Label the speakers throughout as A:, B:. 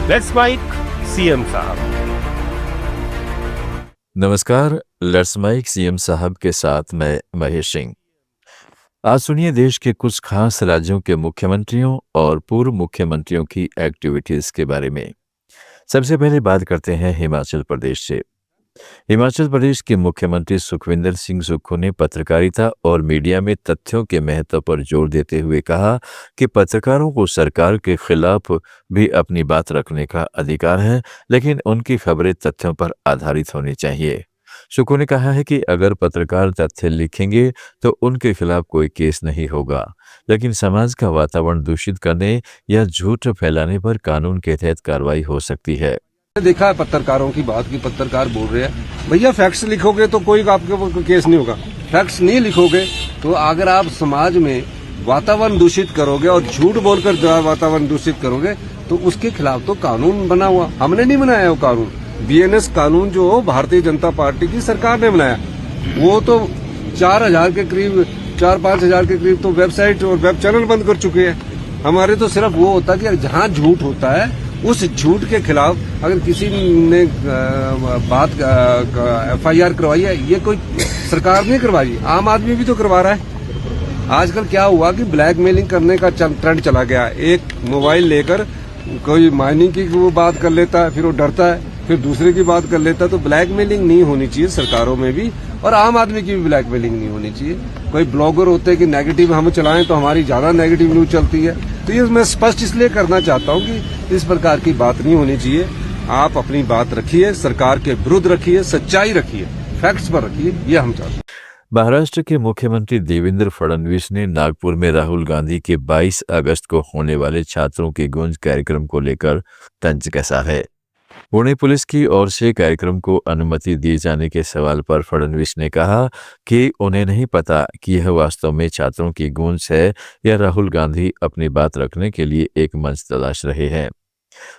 A: Let's mic CM साहब।
B: नमस्कार, let's mic CM साहब के साथ मैं महेश सिंह। आज सुनिए देश के कुछ खास राज्यों के मुख्यमंत्रियों और पूर्व मुख्यमंत्रियों की एक्टिविटीज के बारे में। सबसे पहले बात करते हैं हिमाचल प्रदेश से। हिमाचल प्रदेश के मुख्यमंत्री सुखविंदर सिंह सुक्खू ने पत्रकारिता और मीडिया में तथ्यों के महत्व पर जोर देते हुए कहा कि पत्रकारों को सरकार के खिलाफ भी अपनी बात रखने का अधिकार है, लेकिन उनकी खबरें तथ्यों पर आधारित होनी चाहिए। सुक्खू ने कहा है कि अगर पत्रकार तथ्य लिखेंगे तो उनके खिलाफ कोई केस नहीं होगा, लेकिन समाज का वातावरण दूषित करने या झूठ फैलाने पर कानून के तहत कार्रवाई हो सकती है।
C: देखा है पत्रकारों की बात की, पत्रकार बोल रहे हैं भैया फैक्ट्स लिखोगे तो कोई आपके ऊपर केस नहीं होगा, फैक्ट्स नहीं लिखोगे तो अगर आप समाज में वातावरण दूषित करोगे और झूठ बोलकर वातावरण दूषित करोगे तो उसके खिलाफ तो कानून बना हुआ, हमने नहीं बनाया वो कानून। बीएनएस कानून जो भारतीय जनता पार्टी की सरकार ने बनाया, वो तो 4,000 के करीब 4-5 के करीब तो वेबसाइट और वेब चैनल बंद कर चुके हैं। हमारे तो सिर्फ वो होता कि जहाँ झूठ होता है उस झूठ के खिलाफ अगर किसी ने बात एफआईआर करवाई है, ये कोई सरकार नहीं करवाई, आम आदमी भी तो करवा रहा है। आजकल क्या हुआ कि ब्लैकमेलिंग करने का ट्रेंड चला गया। एक मोबाइल लेकर कोई माइनिंग की वो बात कर लेता है, फिर वो डरता है, फिर दूसरे की बात कर लेता है। तो ब्लैकमेलिंग नहीं होनी चाहिए सरकारों में भी, और आम आदमी की भी ब्लैकमेलिंग नहीं होनी चाहिए। कोई ब्लॉगर होते हैं कि नेगेटिव हम चलाएं तो हमारी ज्यादा नेगेटिव न्यूज चलती है, तो ये मैं स्पष्ट इसलिए करना चाहता हूं कि इस प्रकार की बात नहीं होनी चाहिए। आप अपनी बात रखिए, सरकार के विरुद्ध रखिए, सच्चाई रखिए, फैक्ट्स पर रखिए, ये हम चाहते हैं।
B: महाराष्ट्र के मुख्यमंत्री देवेंद्र फडणवीस ने नागपुर में राहुल गांधी के 22 अगस्त को होने वाले छात्रों की गूंज कार्यक्रम को लेकर तंज कसा है। पुणे पुलिस की ओर से कार्यक्रम को अनुमति दिए जाने के सवाल पर फडणवीस ने कहा कि उन्हें नहीं पता कि यह वास्तव में छात्रों की गूंज है या राहुल गांधी अपनी बात रखने के लिए एक मंच तलाश रहे हैं।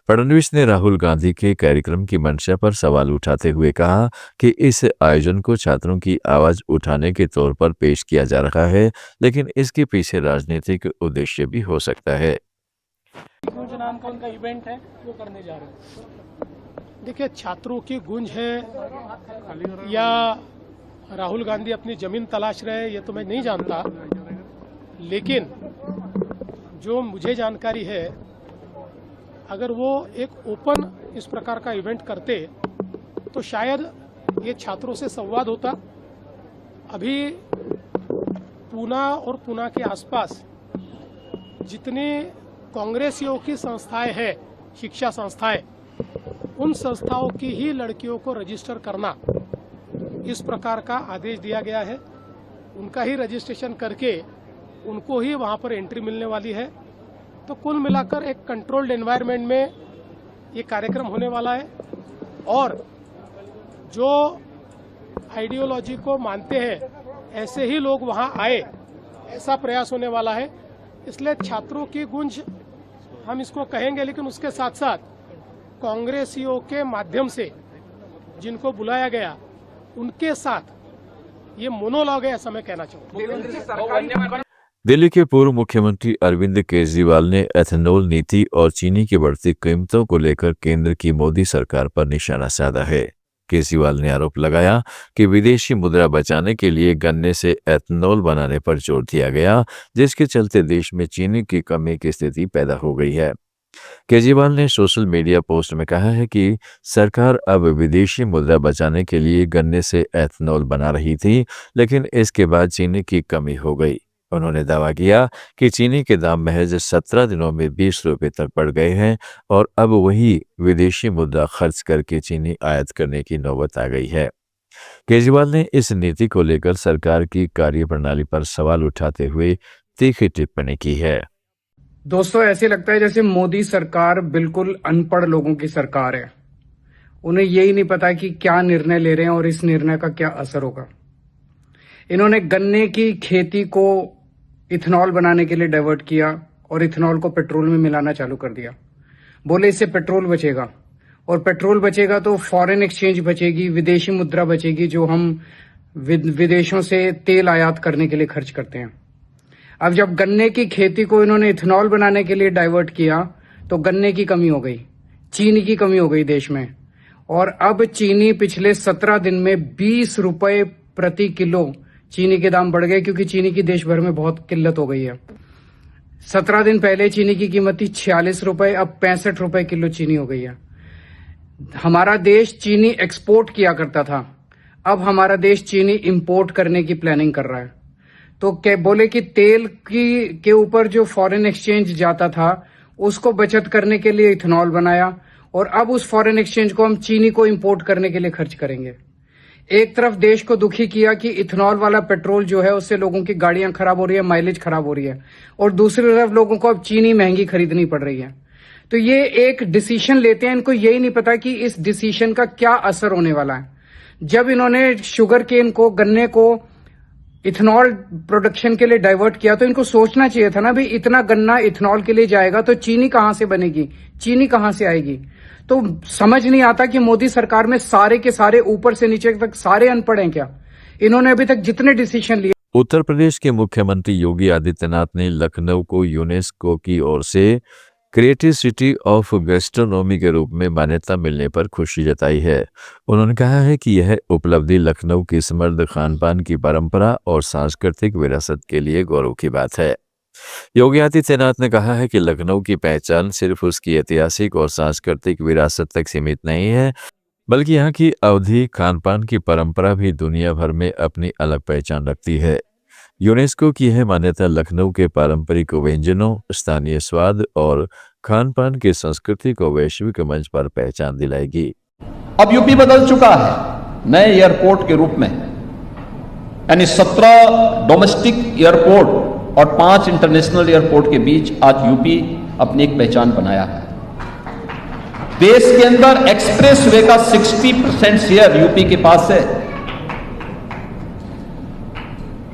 B: फडणवीस ने राहुल गांधी के कार्यक्रम की मंशा पर सवाल उठाते हुए कहा कि इस आयोजन को छात्रों की आवाज उठाने के तौर पर पेश किया जा रहा है, लेकिन इसके पीछे राजनीतिक उद्देश्य भी हो सकता है।
D: गूंज नाम का उनका इवेंट है, वो करने जा रहे हैं। देखिए, छात्रों की गूंज है या राहुल गांधी अपनी जमीन तलाश रहे हैं, ये तो मैं नहीं जानता, लेकिन जो मुझे जानकारी है, अगर वो एक ओपन इस प्रकार का इवेंट करते तो शायद ये छात्रों से संवाद होता। अभी पूना और पूना के आसपास जितनी कांग्रेसियों की संस्थाएं हैं, शिक्षा संस्थाएं, उन संस्थाओं की ही लड़कियों को रजिस्टर करना, इस प्रकार का आदेश दिया गया है। उनका ही रजिस्ट्रेशन करके उनको ही वहां पर एंट्री मिलने वाली है। तो कुल मिलाकर एक कंट्रोल्ड एनवायरनमेंट में ये कार्यक्रम होने वाला है, और जो आइडियोलॉजी को मानते हैं ऐसे ही लोग वहां आए, ऐसा प्रयास होने वाला है। इसलिए छात्रों की गूंज हम इसको कहेंगे, लेकिन उसके साथ साथ कांग्रेसियों के माध्यम से जिनको बुलाया गया उनके साथ ये मोनोलॉग है, ऐसा मैं कहना चाहूँगा।
B: दिल्ली के पूर्व मुख्यमंत्री अरविंद केजरीवाल ने एथेनॉल नीति और चीनी की बढ़ती कीमतों को लेकर केंद्र की मोदी सरकार पर निशाना साधा है। केजरीवाल ने आरोप लगाया कि विदेशी मुद्रा बचाने के लिए गन्ने से एथेनॉल बनाने पर जोर दिया गया, जिसके चलते देश में चीनी की कमी की स्थिति पैदा हो गई है। केजरीवाल ने सोशल मीडिया पोस्ट में कहा है कि सरकार अब विदेशी मुद्रा बचाने के लिए गन्ने से एथेनॉल बना रही थी, लेकिन इसके बाद चीनी की कमी हो गई। उन्होंने दावा किया कि चीनी के दाम महज 17 दिनों में 20 रुपये तक बढ़ गए हैं और अब वही विदेशी मुद्रा खर्च करके चीनी आयात करने की नौबत आ गई है। केजरीवाल ने इस नीति को लेकर सरकार की कार्यप्रणाली पर सवाल उठाते हुए तीखी टिप्पणी की है।
E: दोस्तों, ऐसे लगता है जैसे मोदी सरकार बिल्कुल अनपढ़ लोगों की सरकार है। उन्हें यही नहीं पता कि क्या निर्णय ले रहे हैं और इस निर्णय का क्या असर होगा। इन्होंने गन्ने की खेती को इथेनॉल बनाने के लिए डाइवर्ट किया और इथेनॉल को पेट्रोल में मिलाना चालू कर दिया। बोले इससे पेट्रोल बचेगा, और पेट्रोल बचेगा तो फॉरेन एक्सचेंज बचेगी, विदेशी मुद्रा बचेगी, जो हम विदेशों से तेल आयात करने के लिए खर्च करते हैं। अब जब गन्ने की खेती को इन्होंने इथेनॉल बनाने के लिए डाइवर्ट किया तो गन्ने की कमी हो गई, चीनी की कमी हो गई देश में, और अब चीनी पिछले 17 दिन में 20 रुपए प्रति किलो चीनी के दाम बढ़ गए, क्योंकि चीनी की देश भर में बहुत किल्लत हो गई है। 17 दिन पहले चीनी की कीमत थी 46 रुपए, अब 65 रुपए किलो चीनी हो गई है। हमारा देश चीनी एक्सपोर्ट किया करता था, अब हमारा देश चीनी इंपोर्ट करने की प्लानिंग कर रहा है। तो क्या बोले कि तेल के ऊपर जो फॉरेन एक्सचेंज जाता था उसको बचत करने के लिए इथेनॉल बनाया, और अब उस फॉरेन एक्सचेंज को हम चीनी को इंपोर्ट करने के लिए खर्च करेंगे। एक तरफ देश को दुखी किया कि इथेनॉल वाला पेट्रोल जो है उससे लोगों की गाड़ियां खराब हो रही है, माइलेज खराब हो रही है, और दूसरी तरफ लोगों को अब चीनी महंगी खरीदनी पड़ रही है। तो ये एक डिसीजन लेते हैं, इनको यही नहीं पता कि इस डिसीजन का क्या असर होने वाला है। जब इन्होंने शुगर केन को, गन्ने को इथेनॉल प्रोडक्शन के लिए डाइवर्ट किया, तो इनको सोचना चाहिए था ना भाई, इतना गन्ना इथेनॉल के लिए जाएगा तो चीनी कहां से बनेगी, चीनी कहां से आएगी। तो समझ नहीं आता कि मोदी सरकार में सारे के सारे ऊपर से नीचे तक सारे अनपढ़ हैं क्या। इन्होंने अभी तक जितने डिसीजन लिए।
B: उत्तर प्रदेश के मुख्यमंत्री योगी आदित्यनाथ ने लखनऊ को यूनेस्को की ओर से क्रिएटिव सिटी ऑफ गैस्ट्रोनॉमी के रूप में मान्यता मिलने पर खुशी जताई है। उन्होंने कहा है कि यह उपलब्धि लखनऊ की समृद्ध खान-पान की परंपरा और सांस्कृतिक विरासत के लिए गौरव की बात है। योगी आदित्यनाथ ने कहा है कि लखनऊ की पहचान सिर्फ उसकी ऐतिहासिक और सांस्कृतिक विरासत तक सीमित नहीं है, बल्कि यहाँ की अवधि खान-पान की परंपरा भी दुनिया भर में अपनी अलग पहचान रखती है। यूनेस्को की यह मान्यता लखनऊ के पारंपरिक व्यंजनों, स्थानीय स्वाद और खान-पान की संस्कृति को वैश्विक मंच पर पहचान दिलाएगी।
F: अब यूपी बदल चुका है नए एयरपोर्ट के रूप में, यानी 17 डोमेस्टिक एयरपोर्ट और 5 इंटरनेशनल एयरपोर्ट के बीच आज यूपी अपनी एक पहचान बनाया है। देश के अंदर एक्सप्रेस वे का 60% शेयर यूपी के पास है।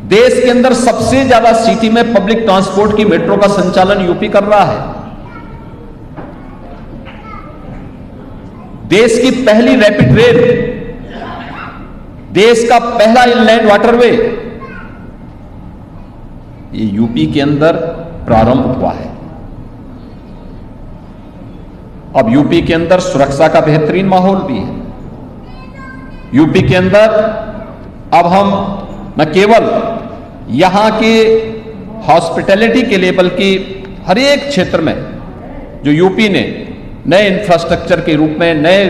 F: देश के अंदर सबसे ज्यादा सिटी में पब्लिक ट्रांसपोर्ट की मेट्रो का संचालन यूपी कर रहा है। देश की पहली रैपिड रेल, देश का पहला इनलैंड वाटरवे, ये यूपी के अंदर प्रारंभ हुआ है। अब यूपी के अंदर सुरक्षा का बेहतरीन माहौल भी है। यूपी के अंदर अब हम न केवल यहां के हॉस्पिटैलिटी के लिए, बल्कि हर एक क्षेत्र में जो यूपी ने नए इंफ्रास्ट्रक्चर के रूप में नए।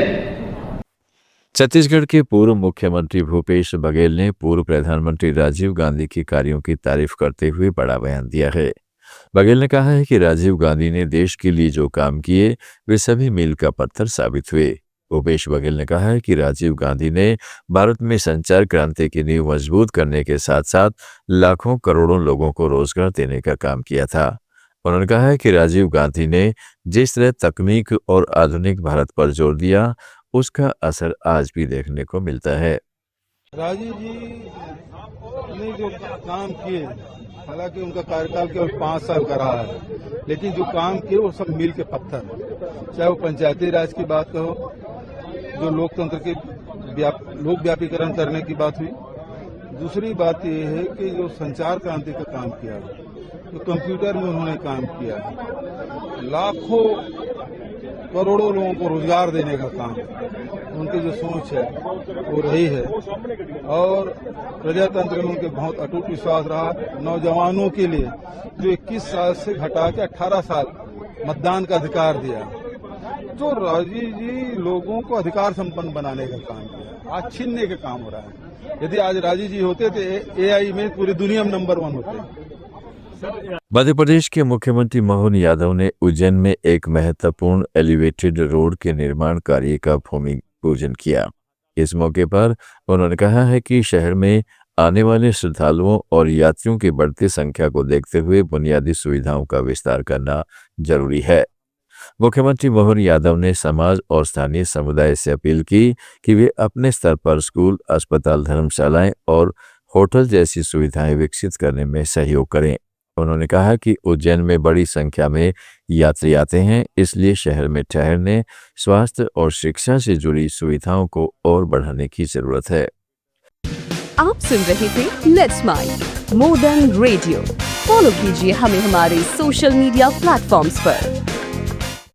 B: छत्तीसगढ़ के पूर्व मुख्यमंत्री भूपेश बघेल ने पूर्व प्रधानमंत्री राजीव गांधी के कार्यों की तारीफ करते हुए बड़ा बयान दिया है। बघेल ने कहा है कि राजीव गांधी ने देश के लिए जो काम किए वे सभी मील का पत्थर साबित हुए। भूपेश बघेल ने कहा है कि राजीव गांधी ने भारत में संचार क्रांति की नींव मजबूत करने के साथ साथ लाखों करोड़ों लोगों को रोजगार देने का काम किया था। उन्होंने कहा है कि राजीव गांधी ने जिस तरह तकनीक और आधुनिक भारत पर जोर दिया, उसका असर आज भी देखने को मिलता है।
G: राजीव जी ने जो काम किए, हालांकि उनका कार्यकाल केवल 5 साल का रहा है, लेकिन जो काम किए वो सब मील के पत्थर, चाहे वो पंचायती राज की बात कहो, जो लोकतंत्र के लोक व्यापीकरण करने की बात हुई। दूसरी बात यह है कि जो संचार क्रांति का काम किया, जो कंप्यूटर में उन्होंने काम किया, लाखों करोड़ों लोगों को रोजगार देने का काम, उनकी जो सोच है वो रही है। और प्रजातंत्र में उनके बहुत अटूट विश्वास रहा। नौजवानों के लिए जो 21 साल से घटा के 18 साल मतदान का अधिकार दिया, तो राजीव जी लोगों को अधिकार संपन्न बनाने का काम किया, आज छीनने का काम हो रहा है। यदि आज राजीव जी होते तो एआई में पूरी दुनिया में नंबर 1 होते।
B: मध्य प्रदेश के मुख्यमंत्री मोहन यादव ने उज्जैन में एक महत्वपूर्ण एलिवेटेड रोड के निर्माण कार्य का भूमि पूजन किया। इस मौके पर उन्होंने कहा है कि शहर में आने वाले श्रद्धालुओं और यात्रियों की बढ़ती संख्या को देखते हुए बुनियादी सुविधाओं का विस्तार करना जरूरी है। मुख्यमंत्री मोहन यादव ने समाज और स्थानीय समुदाय से अपील की कि वे अपने स्तर पर स्कूल, अस्पताल, धर्मशालाएं और होटल जैसी सुविधाएं विकसित करने में सहयोग करें। उन्होंने कहा कि उज्जैन में बड़ी संख्या में यात्री आते हैं, इसलिए शहर में ठहरने, स्वास्थ्य और शिक्षा से जुड़ी सुविधाओं को और बढ़ाने की जरूरत है।
H: आप सुन रहे थे let's smile more than radio. Follow कीजिए हमें हमारे सोशल मीडिया प्लेटफॉर्म्स पर।